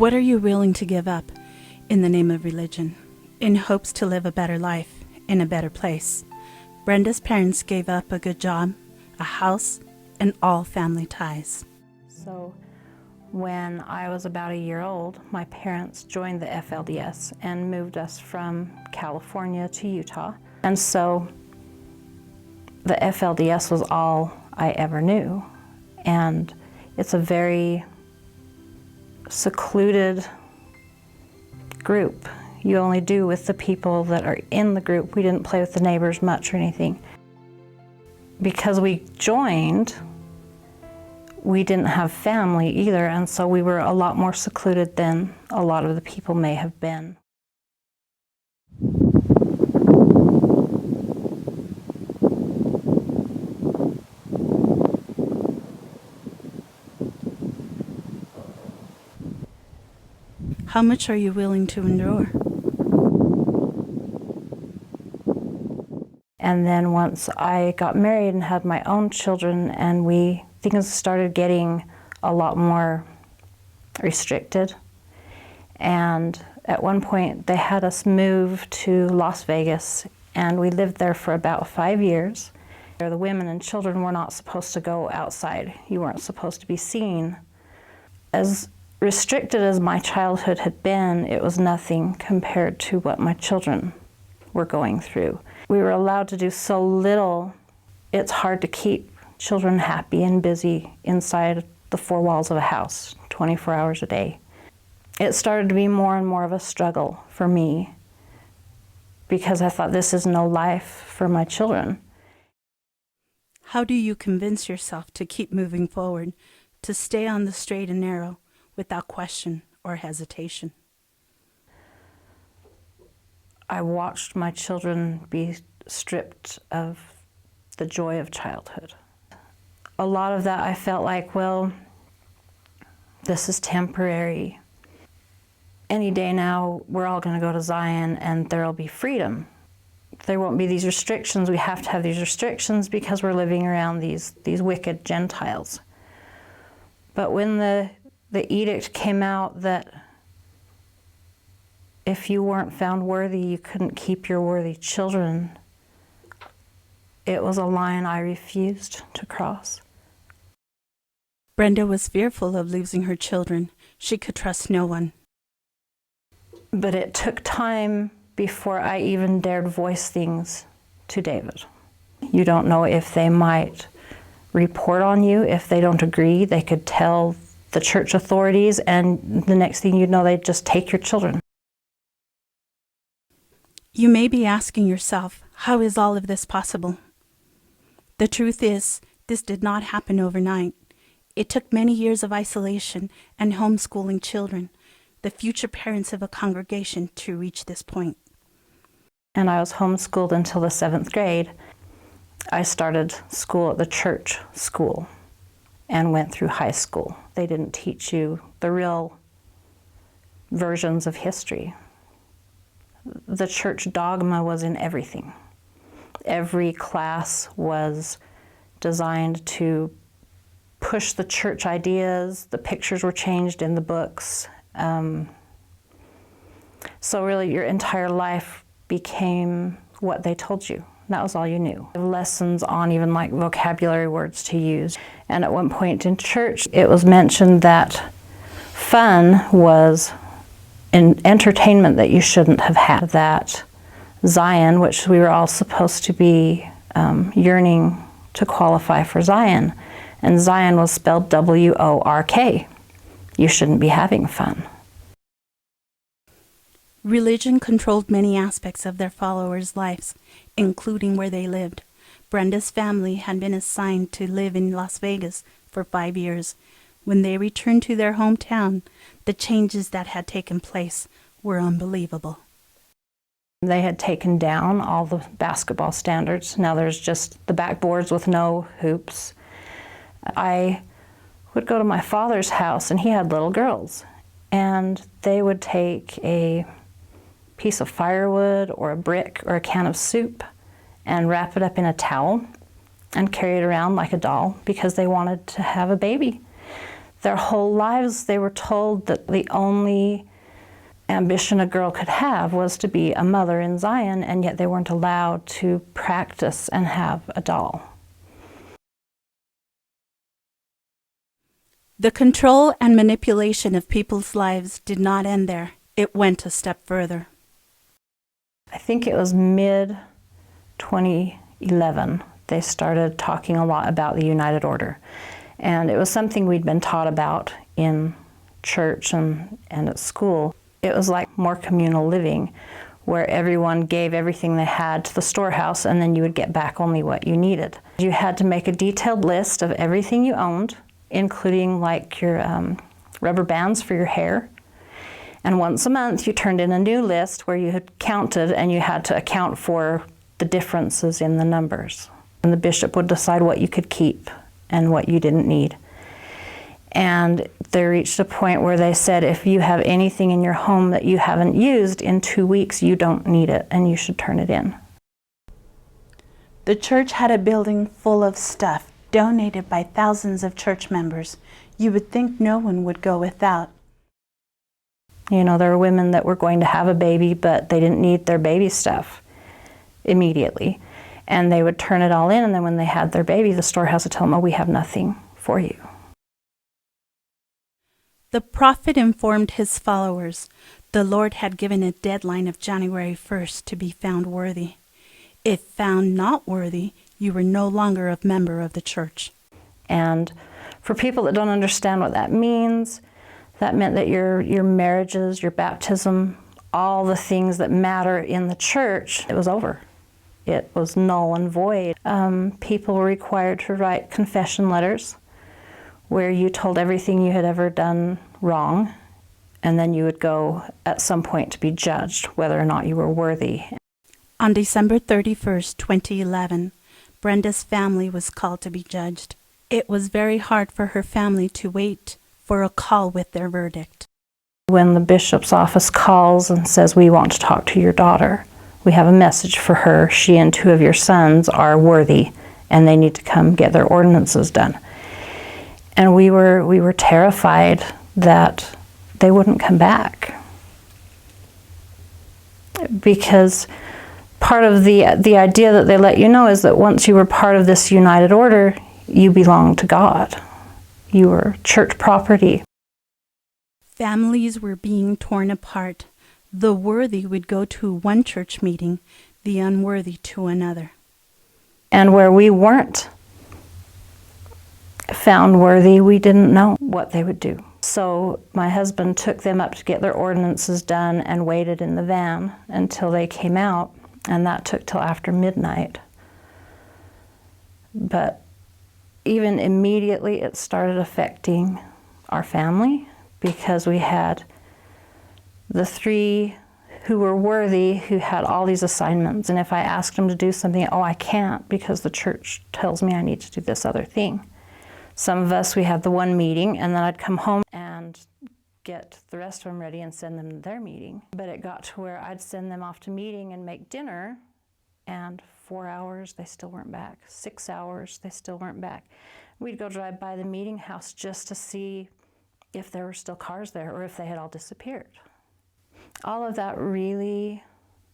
What are you willing to give up in the name of religion, in hopes to live a better life in a better place? Brenda's parents gave up a good job, a house, and all family ties. So when I was about a year old, my parents joined the FLDS and moved us from California to Utah. And so the FLDS was all I ever knew. And it's a very secluded group. You only do with the people that are in the group. We didn't play with the neighbors much or anything. Because we joined, we didn't have family either, and so we were a lot more secluded than a lot of the people may have been. How much are you willing to endure? And then once I got married and had my own children, and things started getting a lot more restricted. And at one point they had us move to Las Vegas, and we lived there for about 5 years. The women and children were not supposed to go outside. You weren't supposed to be seen. As restricted as my childhood had been, it was nothing compared to what my children were going through. We were allowed to do so little. It's hard to keep children happy and busy inside the four walls of a house 24 hours a day. It started to be more and more of a struggle for me because I thought, this is no life for my children. How do you convince yourself to keep moving forward, to stay on the straight and narrow without question or hesitation? I watched my children be stripped of the joy of childhood. A lot of that I felt like, well, this is temporary. Any day now, we're all going to go to Zion and there'll be freedom. There won't be these restrictions. We have to have these restrictions because we're living around these wicked Gentiles. But when the edict came out that if you weren't found worthy, you couldn't keep your worthy children, it was a line I refused to cross. Brenda was fearful of losing her children. She could trust no one. But it took time before I even dared voice things to David. You don't know if they might report on you. If they don't agree, they could tell the church authorities, and the next thing you'd know, they'd just take your children. You may be asking yourself, how is all of this possible? The truth is, this did not happen overnight. It took many years of isolation and homeschooling children, the future parents of a congregation, to reach this point. And I was homeschooled until the 7th grade. I started school at the church school and went through high school. They didn't teach you the real versions of history. The church dogma was in everything. Every class was designed to push the church ideas. The pictures were changed in the books. So really your entire life became what they told you. That was all you knew. Lessons on even like vocabulary words to use. And at one point in church, it was mentioned that fun was an entertainment that you shouldn't have had. That Zion, which we were all supposed to be yearning to qualify for Zion, and Zion was spelled W-O-R-K. You shouldn't be having fun. Religion controlled many aspects of their followers' lives, including where they lived. Brenda's family had been assigned to live in Las Vegas for 5 years. When they returned to their hometown, the changes that had taken place were unbelievable. They had taken down all the basketball standards. Now there's just the backboards with no hoops. I would go to my father's house, and he had little girls, and they would take a piece of firewood or a brick or a can of soup and wrap it up in a towel and carry it around like a doll because they wanted to have a baby. Their whole lives they were told that the only ambition a girl could have was to be a mother in Zion, and yet they weren't allowed to practice and have a doll. The control and manipulation of people's lives did not end there. It went a step further. I think it was mid-2011 they started talking a lot about the United Order. And it was something we'd been taught about in church and at school. It was like more communal living, where everyone gave everything they had to the storehouse, and then you would get back only what you needed. You had to make a detailed list of everything you owned, including like your rubber bands for your hair. And once a month you turned in a new list where you had counted, and you had to account for the differences in the numbers. And the bishop would decide what you could keep and what you didn't need. And they reached a point where they said, if you have anything in your home that you haven't used in 2 weeks, you don't need it and you should turn it in. The church had a building full of stuff donated by thousands of church members. You would think no one would go without. You know, there were women that were going to have a baby, but they didn't need their baby stuff immediately. And they would turn it all in, and then when they had their baby, the storehouse would tell them, oh, we have nothing for you. The prophet informed his followers the Lord had given a deadline of January 1st to be found worthy. If found not worthy, you were no longer a member of the church. And for people that don't understand what that means, that meant that your marriages, your baptism, all the things that matter in the church, it was over. It was null and void. People were required to write confession letters where you told everything you had ever done wrong, and then you would go at some point to be judged whether or not you were worthy. On December 31st, 2011, Brenda's family was called to be judged. It was very hard for her family to wait for a call with their verdict. When the bishop's office calls and says, we want to talk to your daughter, we have a message for her, she and 2 of your sons are worthy and they need to come get their ordinances done. And we were terrified that they wouldn't come back, because part of the idea that they let you know is that once you were part of this united order, you belonged to God. You were church property. Families were being torn apart. The worthy would go to one church meeting, the unworthy to another. And where we weren't found worthy, we didn't know what they would do. So my husband took them up to get their ordinances done and waited in the van until they came out, and that took till after midnight. But even immediately it started affecting our family, because we had the 3 who were worthy who had all these assignments, and if I asked them to do something, oh, I can't because the church tells me I need to do this other thing. Some of us, we had the one meeting, and then I'd come home and get the rest of them ready and send them to their meeting. But it got to where I'd send them off to meeting and make dinner, and 4 hours, they still weren't back. 6 hours, they still weren't back. We'd go drive by the meeting house just to see if there were still cars there or if they had all disappeared. All of that really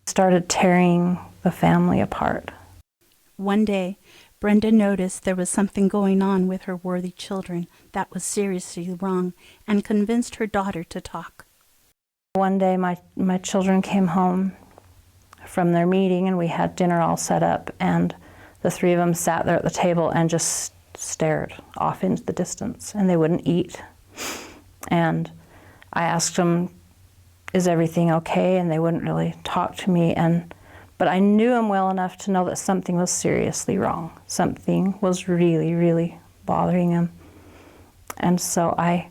started tearing the family apart. One day, Brenda noticed there was something going on with her worthy children that was seriously wrong, and convinced her daughter to talk. One day my children came home from their meeting, and we had dinner all set up, and the 3 of them sat there at the table and just stared off into the distance, and they wouldn't eat. And I asked them, is everything okay? And they wouldn't really talk to me. But I knew them well enough to know that something was seriously wrong. Something was really, really bothering them. And so I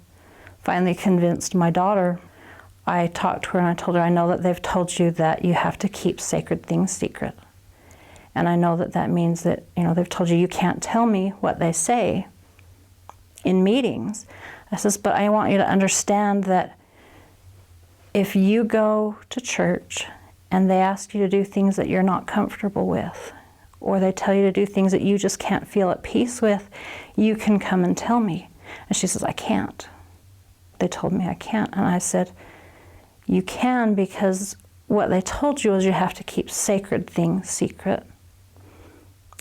finally convinced my daughter. I talked to her and I told her, I know that they've told you that you have to keep sacred things secret. And I know that that means that, they've told you can't tell me what they say in meetings. I says, but I want you to understand that if you go to church and they ask you to do things that you're not comfortable with, or they tell you to do things that you just can't feel at peace with, you can come and tell me. And she says, I can't. They told me I can't. And I said, you can, because what they told you is you have to keep sacred things secret.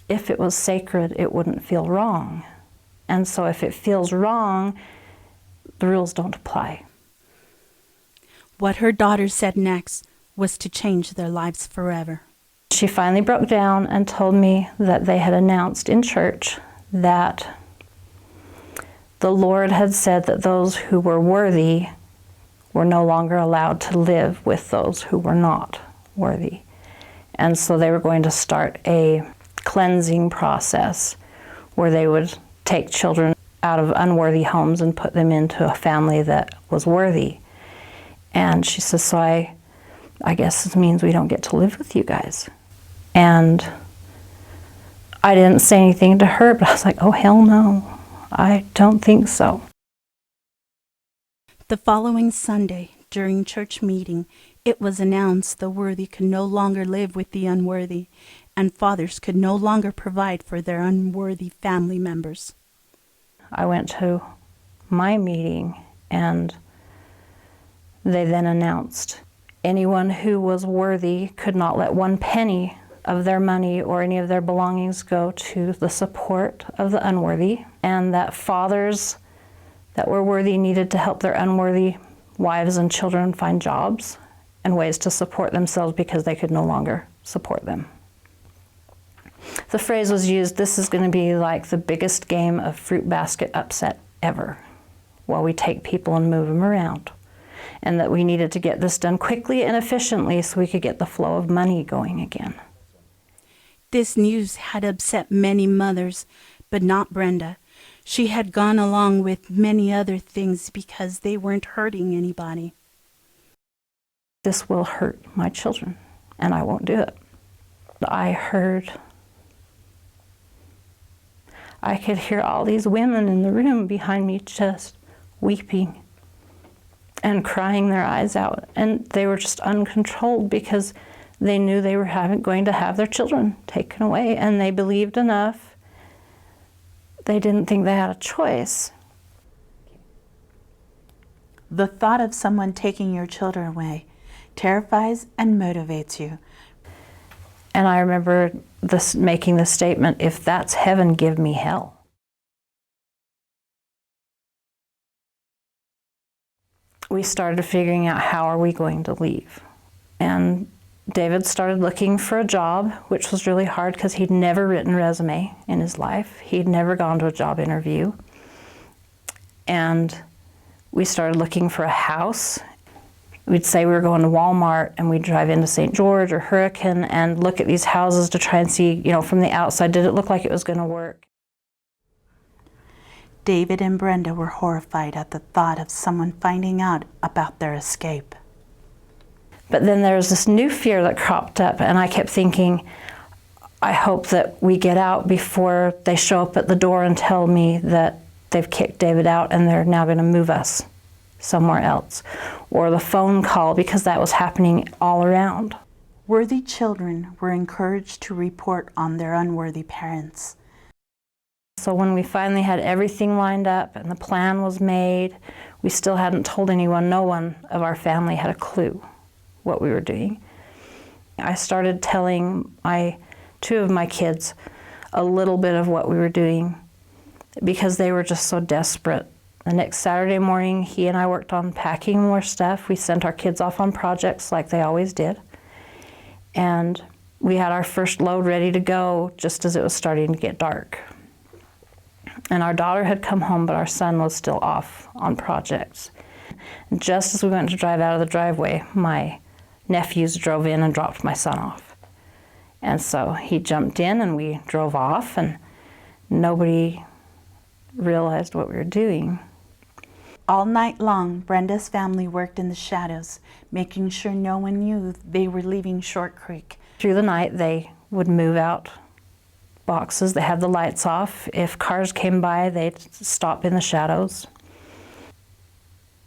If it was sacred, it wouldn't feel wrong. And so if it feels wrong, the rules don't apply. What her daughter said next was to change their lives forever. She finally broke down and told me that they had announced in church that the Lord had said that those who were worthy were no longer allowed to live with those who were not worthy. And so they were going to start a cleansing process where they would take children out of unworthy homes and put them into a family that was worthy. And she says, so I guess this means we don't get to live with you guys. And I didn't say anything to her, but I was like, oh, hell no, I don't think so. The following Sunday, during church meeting, it was announced the worthy could no longer live with the unworthy, and fathers could no longer provide for their unworthy family members. I went to my meeting, and they then announced anyone who was worthy could not let one penny of their money or any of their belongings go to the support of the unworthy, and that fathers that were worthy needed to help their unworthy wives and children find jobs and ways to support themselves because they could no longer support them. The phrase was used, this is going to be like the biggest game of fruit basket upset ever, while we take people and move them around. And that we needed to get this done quickly and efficiently so we could get the flow of money going again. This news had upset many mothers, but not Brenda. She had gone along with many other things because they weren't hurting anybody. This will hurt my children, and I won't do it. I could hear all these women in the room behind me just weeping and crying their eyes out, and they were just uncontrolled because they knew they were going to have their children taken away, and they believed enough. They didn't think they had a choice. The thought of someone taking your children away terrifies and motivates you. And I remember making the statement, if that's heaven, give me hell. We started figuring out how are we going to leave. And David started looking for a job, which was really hard because he'd never written a resume in his life. He'd never gone to a job interview. And we started looking for a house. We'd say we were going to Walmart, and we'd drive into St. George or Hurricane and look at these houses to try and see, from the outside, did it look like it was going to work? David and Brenda were horrified at the thought of someone finding out about their escape. But then there was this new fear that cropped up, and I kept thinking, I hope that we get out before they show up at the door and tell me that they've kicked David out and they're now going to move us somewhere else. Or the phone call, because that was happening all around. Worthy children were encouraged to report on their unworthy parents. So when we finally had everything lined up and the plan was made, we still hadn't told anyone. No one of our family had a clue what we were doing. I started telling two of my kids a little bit of what we were doing because they were just so desperate. The next Saturday morning, he and I worked on packing more stuff. We sent our kids off on projects like they always did. And we had our first load ready to go just as it was starting to get dark. And our daughter had come home, but our son was still off on projects. And just as we went to drive out of the driveway, my nephews drove in and dropped my son off. And so he jumped in and we drove off, and nobody realized what we were doing. All night long, Brenda's family worked in the shadows, making sure no one knew they were leaving Short Creek. Through the night, they would move out boxes. They had the lights off. If cars came by, they'd stop in the shadows.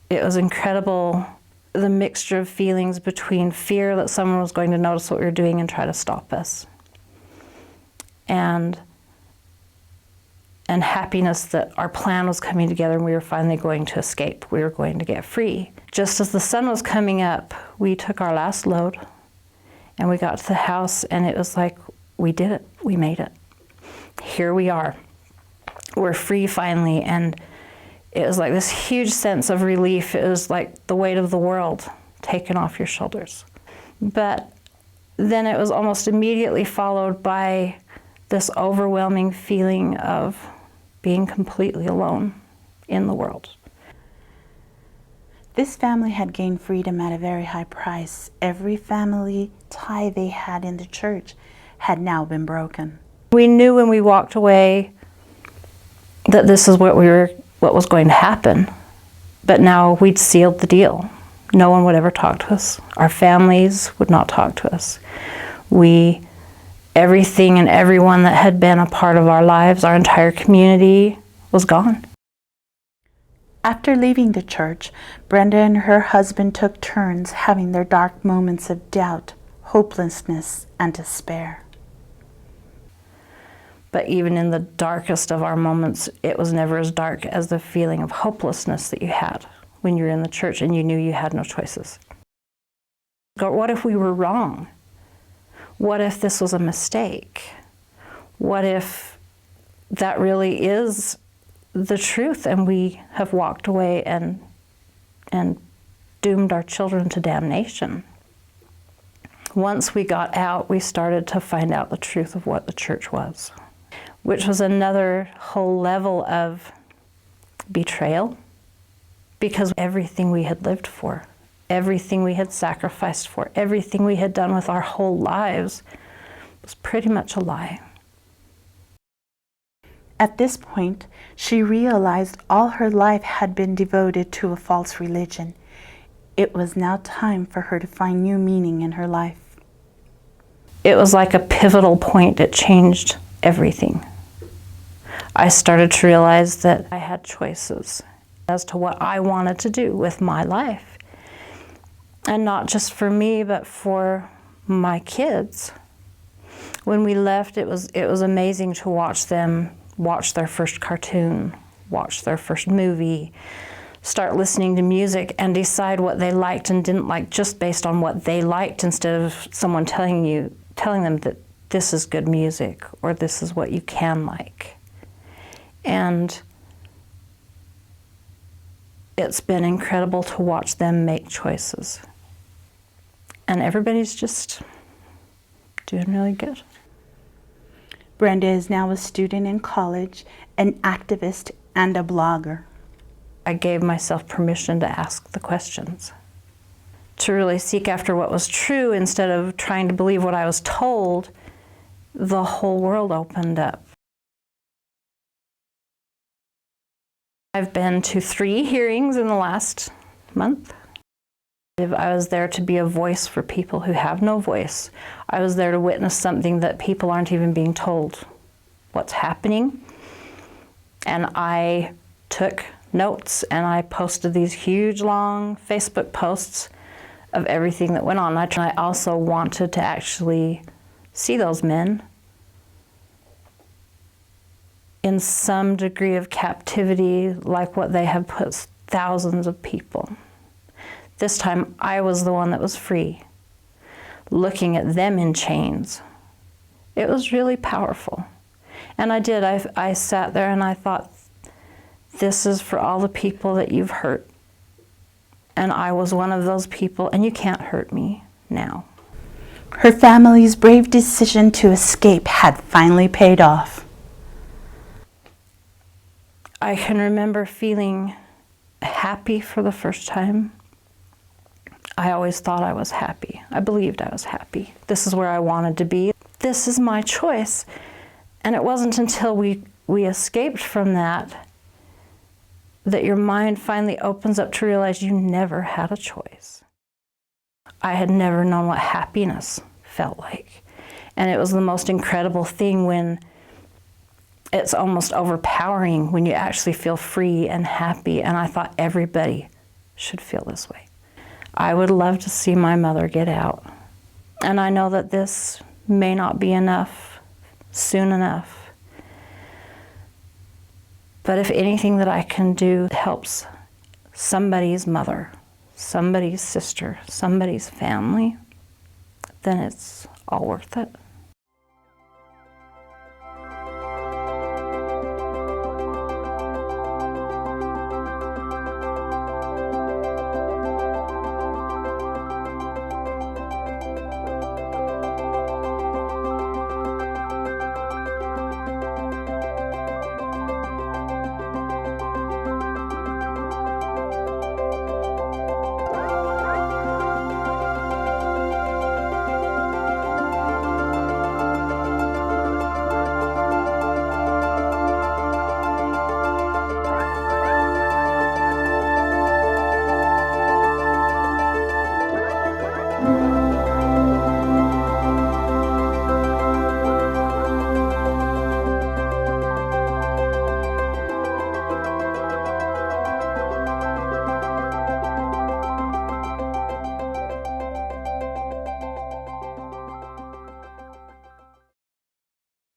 It was incredible, the mixture of feelings between fear that someone was going to notice what we were doing and try to stop us, and and happiness that our plan was coming together and we were finally going to escape. We were going to get free. Just as the sun was coming up, we took our last load and we got to the house, and it was like, we did it, we made it. Here we are. We're free finally, and it was like this huge sense of relief. It was like the weight of the world taken off your shoulders. But then it was almost immediately followed by this overwhelming feeling of being completely alone in the world. This family had gained freedom at a very high price. Every family tie they had in the church had now been broken. We knew when we walked away that this is what was going to happen. But now we'd sealed the deal. No one would ever talk to us. Our families would not talk to us. Everything and everyone that had been a part of our lives, our entire community, was gone. After leaving the church, Brenda and her husband took turns having their dark moments of doubt, hopelessness, and despair. But even in the darkest of our moments, it was never as dark as the feeling of hopelessness that you had when you were in the church and you knew you had no choices. What if we were wrong? What if this was a mistake? What if that really is the truth and we have walked away and doomed our children to damnation? Once we got out, we started to find out the truth of what the church was, which was another whole level of betrayal, because everything we had lived for, everything we had sacrificed for, everything we had done with our whole lives was pretty much a lie. At this point, she realized all her life had been devoted to a false religion. It was now time for her to find new meaning in her life. It was like a pivotal point. It changed everything. I started to realize that I had choices as to what I wanted to do with my life. And not just for me, but for my kids. When we left, it was amazing to watch them watch their first cartoon, watch their first movie, start listening to music and decide what they liked and didn't like just based on what they liked, instead of someone telling them that this is good music or this is what you can like. And it's been incredible to watch them make choices. And everybody's just doing really good. Brenda is now a student in college, an activist, and a blogger. I gave myself permission to ask the questions, to really seek after what was true instead of trying to believe what I was told. The whole world opened up. I've been to 3 hearings in the last month. I was there to be a voice for people who have no voice. I was there to witness something that people aren't even being told what's happening. And I took notes and I posted these huge, long Facebook posts of everything that went on. I also wanted to actually see those men in some degree of captivity, like what they have put thousands of people. This time, I was the one that was free, looking at them in chains. It was really powerful. And I did. I sat there and I thought, this is for all the people that you've hurt. And I was one of those people, and you can't hurt me now. Her family's brave decision to escape had finally paid off. I can remember feeling happy for the first time. I always thought I was happy. I believed I was happy. This is where I wanted to be. This is my choice. And it wasn't until we escaped from that your mind finally opens up to realize you never had a choice. I had never known what happiness felt like. And it was the most incredible thing when it's almost overpowering when you actually feel free and happy. And I thought everybody should feel this way. I would love to see my mother get out. And I know that this may not be enough soon enough. But if anything that I can do helps somebody's mother, somebody's sister, somebody's family, then it's all worth it.